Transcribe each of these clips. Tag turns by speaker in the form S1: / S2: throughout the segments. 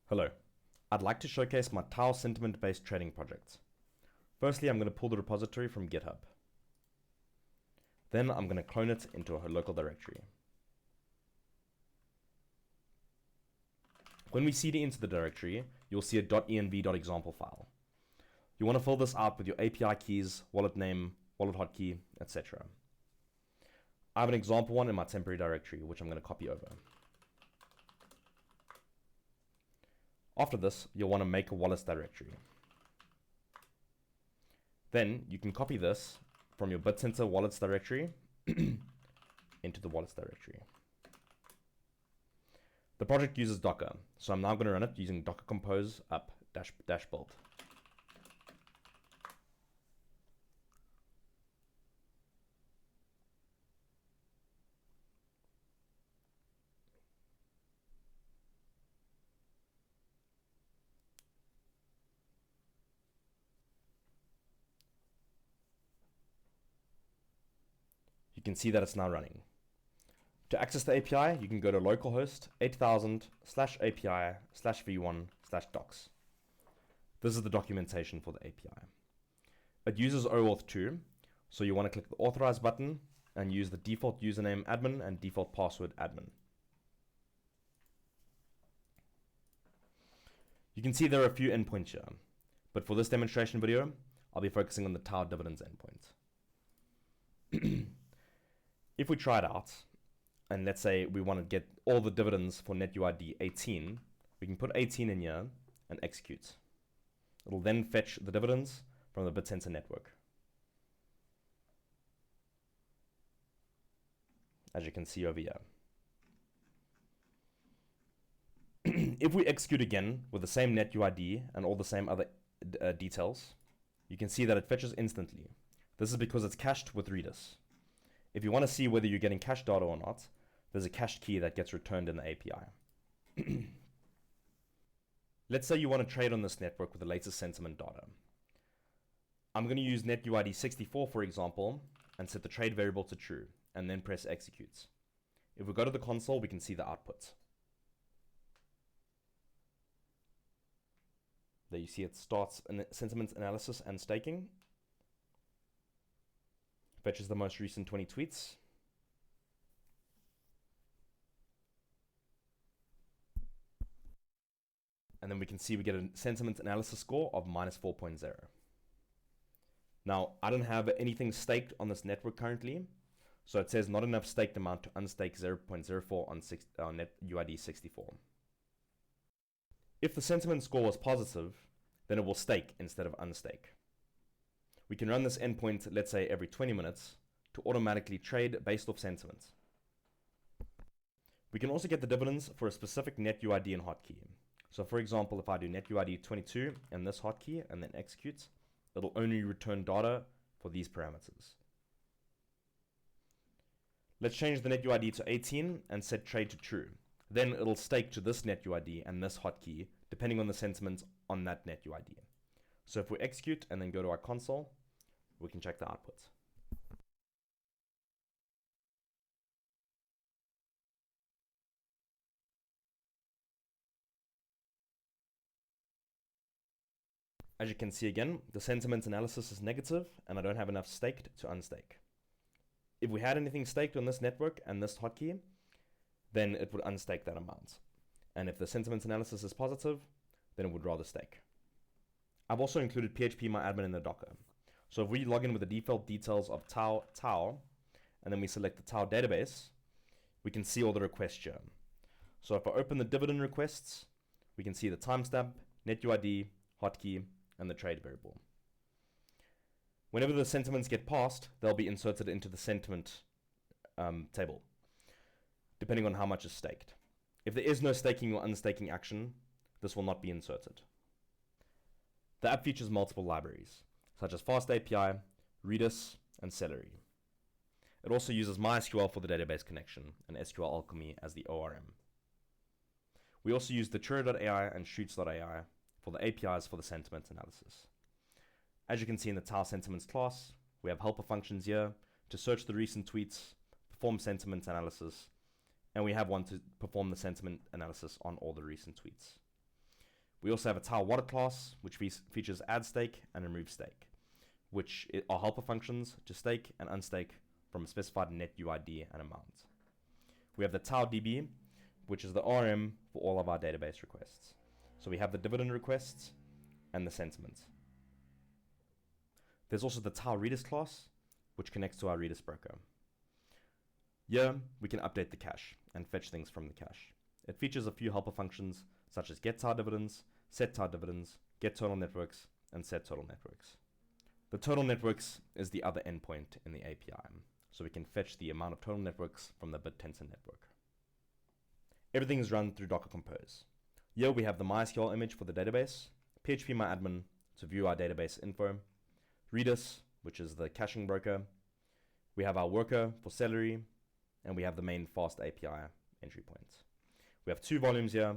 S1: Hello, I'd like to showcase my Tau sentiment-based trading project. Firstly, I'm going to pull the repository from GitHub. Then I'm going to clone it into a local directory. When we cd into the directory, you'll see a .env.example file. You want to fill this out with your API keys, wallet name, wallet hotkey, etc. I have an example one in my temporary directory, which I'm going to copy over. After this, you'll want to make a wallets directory. Then you can copy this from your Bittensor wallets directory into the wallets directory. The project uses Docker, so I'm now going to run it using docker compose up dash build. You can see that it's now running. To access the API, you can go to localhost 8000/API/v1/docs. This is the documentation for the API. It uses OAuth 2, so you want to click the authorize button and use the default username admin and default password admin. You can see there are a few endpoints here, but for this demonstration video, I'll be focusing on the Tau dividends endpoint. If we try it out, and let's say we want to get all the dividends for NetUID 18, we can put 18 in here and execute. It'll then fetch the dividends from the Bittensor network. As you can see over here. If we execute again with the same NetUID and all the same other details, you can see that it fetches instantly. This is because it's cached with Redis. If you want to see whether you're getting cached data or not, there's a cached key that gets returned in the API. Let's say you want to trade on this network with the latest sentiment data. I'm going to use NetUID 64, for example, and set the trade variable to true, and then press execute. If we go to the console, we can see the output. There you see it starts sentiment analysis and staking. Fetches the most recent 20 tweets. And then we can see we get a sentiment analysis score of -4.0. Now, I don't have anything staked on this network currently, so it says not enough staked amount to unstake 0.04 on NetUID 64. If the sentiment score was positive, then it will stake instead of unstake. We can run this endpoint, let's say every 20 minutes, to automatically trade based off sentiment. We can also get the dividends for a specific NetUID and hotkey. So for example, if I do NetUID 22 and this hotkey and then execute, it'll only return data for these parameters. Let's change the NetUID to 18 and set trade to true. Then it'll stake to this NetUID and this hotkey, depending on the sentiment on that NetUID. So if we execute and then go to our console, we can check the output. As you can see again, the sentiment analysis is negative and I don't have enough staked to unstake. If we had anything staked on this network and this hotkey, then it would unstake that amount. And if the sentiment analysis is positive, then it would rather stake. I've also included phpMyAdmin in the Docker. So if we log in with the default details of Tau, and then we select the Tau database, we can see all the requests here. So if I open the dividend requests, we can see the timestamp, NetUID, hotkey, and the trade variable. Whenever the sentiments get passed, they'll be inserted into the sentiment table, depending on how much is staked. If there is no staking or unstaking action, this will not be inserted. The app features multiple libraries, such as Fast API, Redis, and Celery. It also uses MySQL for the database connection and SQL Alchemy as the ORM. We also use Datura.ai and Shoots.ai for the APIs for the sentiment analysis. As you can see in the Tau sentiments class, we have helper functions here to search the recent tweets, perform sentiment analysis, and we have one to perform the sentiment analysis on all the recent tweets. We also have a tile wallet class, which features add stake and remove stake, which are helper functions to stake and unstake from a specified net UID and amount. We have the tile DB, which is the RM for all of our database requests. So we have the dividend requests and the sentiment. There's also the tile Redis class, which connects to our Redis broker. Here, we can update the cache and fetch things from the cache. It features a few helper functions such as get tile dividends, set tile dividends, get total networks, and set total networks. The total networks is the other endpoint in the API, so we can fetch the amount of total networks from the Bittensor network. Everything is run through Docker Compose. Here we have the MySQL image for the database, phpMyAdmin to view our database info, Redis, which is the caching broker. We have our worker for Celery, and we have the main fast API entry point. We have 2 volumes here,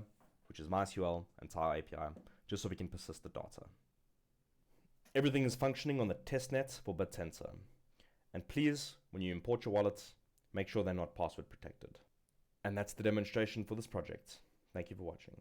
S1: which is MySQL and tile API, just so we can persist the data. Everything is functioning on the testnet for Bittensor. And please, when you import your wallets, make sure they're not password protected. And that's the demonstration for this project. Thank you for watching.